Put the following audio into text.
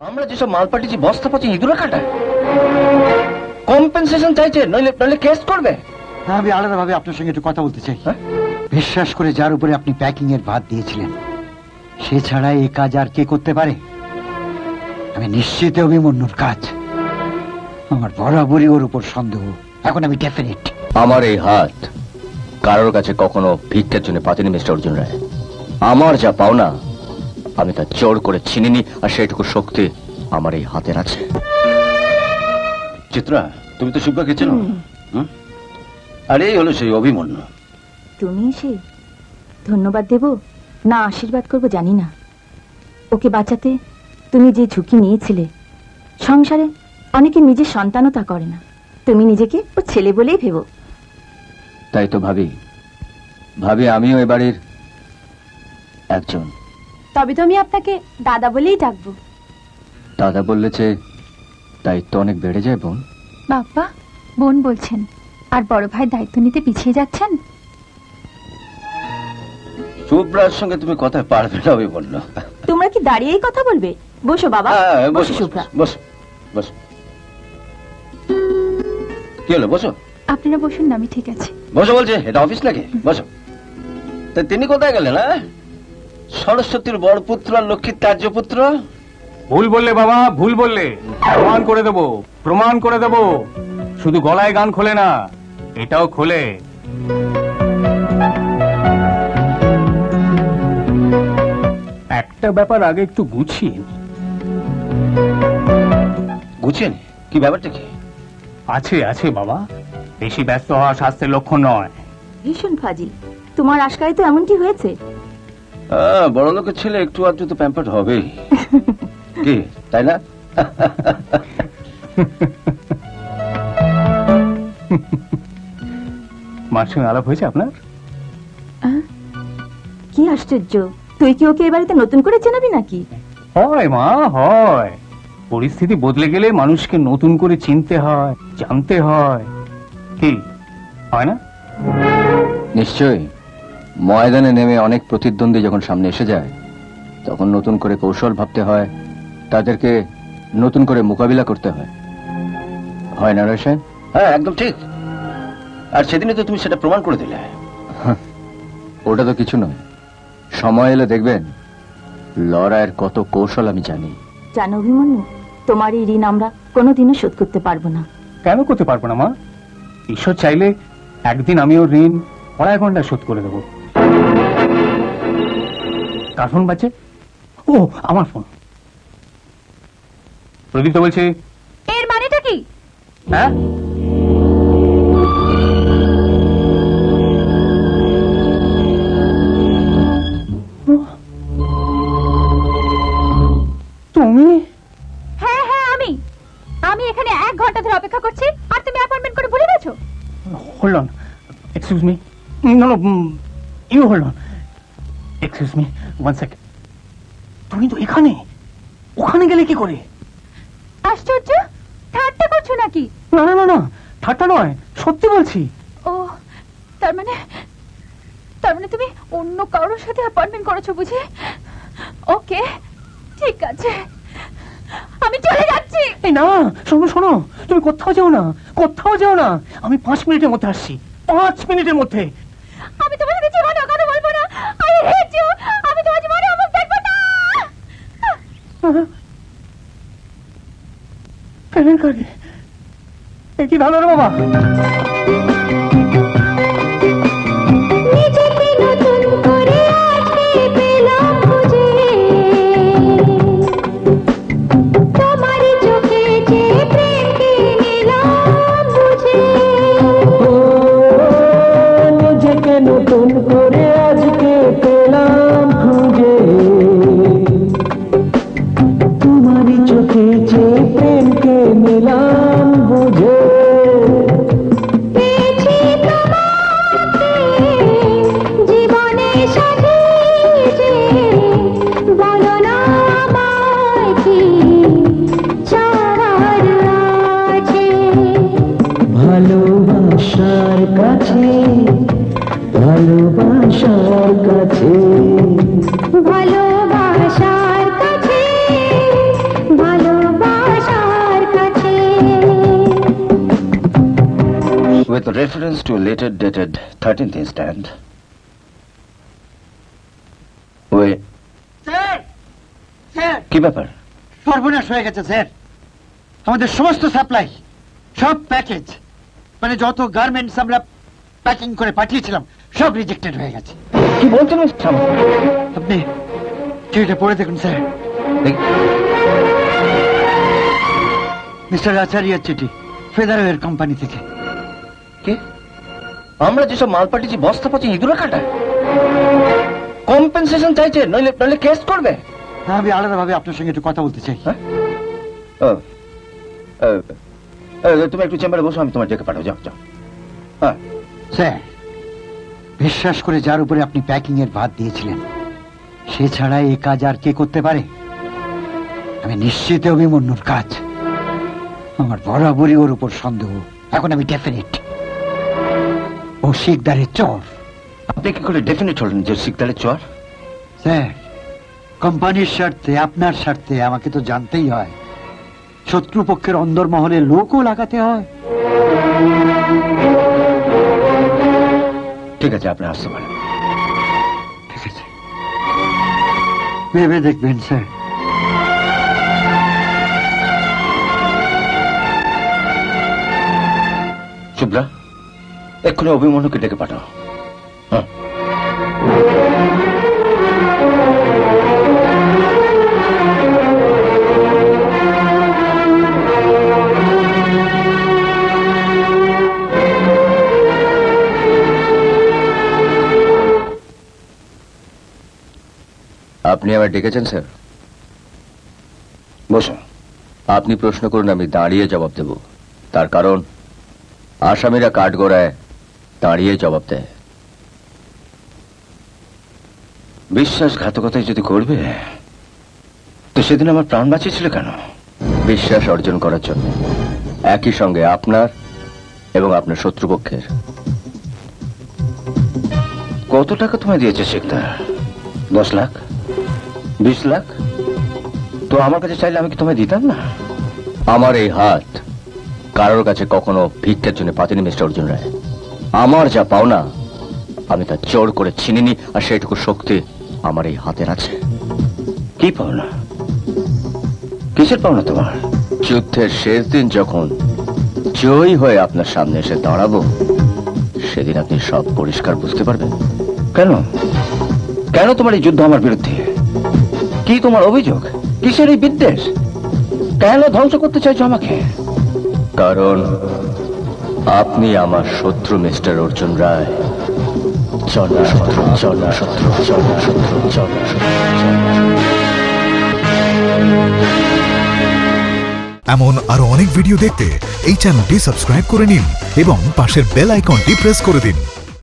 আমরা যেসব মাল পাঠিয়েছি বস্তা পচে ইঁদুরে কাটায়, কম্পেনসেশন চাইছে, নইলে নইলে কেস করবে। আমি আলাদাভাবে আপনার সঙ্গে একটু কথা বলতে চাই। বিশ্বাস করে যার উপরে আপনি প্যাকিং এর ভাত দিয়েছিলেন, সে ছাড়া এই কাজ আর কে করতে পারে? আমি নিশ্চিত অভিমন্যুর কাজ। আমার বরাবরই ওর উপর সন্দেহ। এখন আমি ডেফিনিট। আমার এই হাত কারোর কাছে কখনো ভিক্ষার জন্য পাতেনি মিস্টার অর্জুন রায়। আমার যা পাওনা আমি তা জোর করে ছিনিনি, আর সেইটুকু শক্তি আমার এই হাতের আছে। চিত্রা, তুমি তো শিবকাকে চেনো? আর এই হলো সেই অভিমন্যু। তুমি এসে ধন্যবাদ দেব না আশীর্বাদ করব জানি না। ওকে বাঁচাতে তুমি যে ঝুঁকি নিয়েছিলে, সংসারে অনেকে নিজের সন্তানও তা করে না। তুমি নিজেকে ওর ছেলে বলেই ভেবো। তাই তো ভাবি আমিও এ বাড়ির একজন। তবে তো আমি আপনাকে দাদা বলেই ডাকবো। দাদা বললেছে দায়িত্ব অনেক বেড়ে যায় বোন। বাবা বোন বলছেন আর বড় ভাই দায়িত্ব নিতে পিছিয়ে যাচ্ছেন। শুভ্রার সঙ্গে তুমি কথা পারবে না অভিমন্যু। তোমরা কি দাঁড়িয়েই কথা বলবে? বসো বাবা, বসো শুভ্রা। বসো বসো। কি হলো? বসো। আপনারা বসুন না, আমি ঠিক আছে। বসো বলছে, এটা অফিস নাকি? বসো। তা তিনি কোথায় গেলেন? সরস্বতীর বড় পুত্র আর লক্ষ্মীর ত্যায্য পুত্র। ভুল বললে বাবা, ভুল বললে। প্রমাণ করে দেবো, প্রমাণ করে দেবো। শুধু গলায় গান খোলে না, এটাও খোলে। একটা ব্যাপার আগে একটু গুছিয়ে নি। গুছিয়ে নি? কি ব্যাপারটা কি? আছে আছে বাবা, বেশি ব্যস্ত হওয়া স্বাস্থ্যের লক্ষণ নয়। ভীষণ ফাজিল। তোমার আশকায় তো এমনটি হয়েছে। বড় লোকের ছেলে একটু আধটু তো প্যাম্পার্ড হবেই, কি তাই না? মার সঙ্গে আলাপ হয়েছে আপনার? কি আশ্চর্য, তুই কি ওকে এবারে নতুন করে চেনাবি নাকি? হয় মা, হয়। পরিস্থিতি বদলে গেলে মানুষকে নতুন করে চিনতে হয়, জানতে হয়। কি হয় না? নিশ্চয়ই। ময়দানে নেমে অনেক প্রতিদ্বন্দ্বী যখন সামনে এসে যায়, তখন নতুন করে কৌশল ভাবতে হয়, তাদেরকে নতুন করে মোকাবিলা করতে হয়। হয় না রয়েছেন? হ্যাঁ, একদম ঠিক। আর সেদিনে তো তুমি সেটা প্রমাণ করে দিলে। ওটা তো কিছু নয়, সময় এলে দেখবেন লড়াইয়ের কত কৌশল আমি জানি। জানো অভিমন্যু, তোমার এই ঋণ আমরা কোনোদিনও শোধ করতে পারবো না। কেন করতে পারবো না মা? ঈশ্বর চাইলে একদিন আমি ওর ঋণ 2.5 ঘন্টা শোধ করে দেবো। কার ফোন বাজছে? ও আমার ফোন। প্রদীপ তো বলছে। এর মানেটা কি? হ্যাঁ, তুমি? হ্যাঁ হ্যাঁ, আমি এখানে 1 ঘন্টা ধরে অপেক্ষা করছি আর তুমি অ্যাপয়েন্টমেন্ট করে ভুলে গেছো। Hold on. Excuse me. No, you hold on. Excuse me. 1 second. তুমি তো এখানে, ওখানে গেলে কি করে? আশ্চর্য, ঠাট্টা করছো নাকি? না, ঠাট্টা নয়, সত্যি বলছি। ও, তার মানে তুমি অন্য কারোর সাথে অ্যাপয়েন্টমেন্ট করেছো বুঝি? ওকে, ঠিক আছে, আমি চলে যাচ্ছি। এই না, শোনো, তুমি কোথাও যাও না। আমি 5 মিনিটের মধ্যে আসছি, 5 মিনিটের মধ্যে। আমি তোমার সাথে জীবনে কথা বলবো না। I hate you. আমি তোমার জীবনে মুখ দেখবো না। কেলেঙ্কারি, এ কি ভালো রে বাবা? ভালোবাসার কাছে with reference to a letter dated 13th instant. Wait, sir sir কি ব্যাপার? সর্বনাশ হয়ে গেছে স্যার। আমাদের সমস্ত সাপ্লাই, সব প্যাকেজ, মানে যত গার্মেন্টস আমরা প্যাকিং করে পাঠিয়েছিলাম সব রিজেক্টেড হয়ে গেছে। কি বলছেন মিস্টার সামন্ত? আপনি চিঠিটা পড়ে দেখুন স্যার। মিস্টার আচার্যের চিঠি, ফেদারওয়ের কোম্পানি থেকে। কি? আমরা যেসব মাল পাঠিয়েছি বস্তা পচে ইঁদুরে কাটায় কম্পেনসেশন চাইছে, নইলে নইলে কেস করবে। আমি আলাদাভাবে আপনার সঙ্গে একটু কথা বলতে চাই। হ্যাঁ? তুমি একটু চেম্বারে বসো, আমি তোমার ডেকে পাঠাবো। যাও যাও। হ্যাঁ স্যার, বিশ্বাস করে যার উপরে আপনি প্যাকিং এর ভাত দিয়েছিলেন, সে ছাড়া এই কাজ আর কে করতে পারে? আমি নিশ্চিত অভিমন্যুর কাজ। আমার বরাবরই ওর উপর সন্দেহ। এখন আমি ডেফিনিট ও শিকদারের চোর। আপনি কি করে ডেফিনেট হলেন যে শিকদারের চর? স্যার, কোম্পানির স্বার্থে, আপনার স্বার্থে আমাকে তো জানতেই হয়। শত্রুপক্ষের অন্দরমহলে লোকও লাগাতে হয়। ঠিক আছে, আপনি আসতে পারেন। ঠিক আছে, ভেবে দেখবেন স্যার। শুভ্রা, এক্ষুনি অভিমন্যুকে ডেকে পাঠাও। হ্যাঁ। আপনি আমায় ডেকেছেন স্যার? বসুন। আপনি প্রশ্ন করুন, আমি দাঁড়িয়ে জবাব দেব। তার কারণ আসামিরা কাঠগড়ায় দাঁড়িয়ে জবাব দেয়। বিশ্বাসঘাতকতায় যদি করবে তো সেদিন আমার প্রাণ বাঁচিয়েছিল কেন? বিশ্বাস অর্জন করার জন্য, একই সঙ্গে আপনার এবং আপনার শত্রুপক্ষের। কত টাকা তোমায় দিয়েছে শিকদার? 10 লাখ? 20 লাখ? তো আমার কাছে চাইলে আমি কি তোমায় দিতাম না? আমার এই হাত কারোর কাছে কখনো ভিক্ষার জন্য পাতেনি মিস্টার অর্জুন রায়। আমার যা পাওনা আমি তা জোর করে ছিনিনি, আর সেইটুকু শক্তি আমার এই হাতের আছে। কি পাওনা? কিসের পাওনা তোমার? যুদ্ধের শেষ দিন যখন জয়ী হয়ে আপনার সামনে এসে দাঁড়াবো, সেদিন আপনি সব পরিষ্কার বুঝতে পারবেন। কেন কেন তোমার এই যুদ্ধ আমার বিরুদ্ধে? কি তোমার অভিযোগ? কিসের এই বিদ্বেষ? কেন ধ্বংস করতে চাইছো আমাকে? কারণ আপনি আমার শত্রু মিস্টার অর্জুন রায়। জনশত্রু, জনশত্রু, জনশত্রু, জনশত্রু। এমন আরো অনেক ভিডিও দেখতে এই চ্যানেলটি সাবস্ক্রাইব করে নিন এবং পাশের বেল আইকনটি প্রেস করে দিন।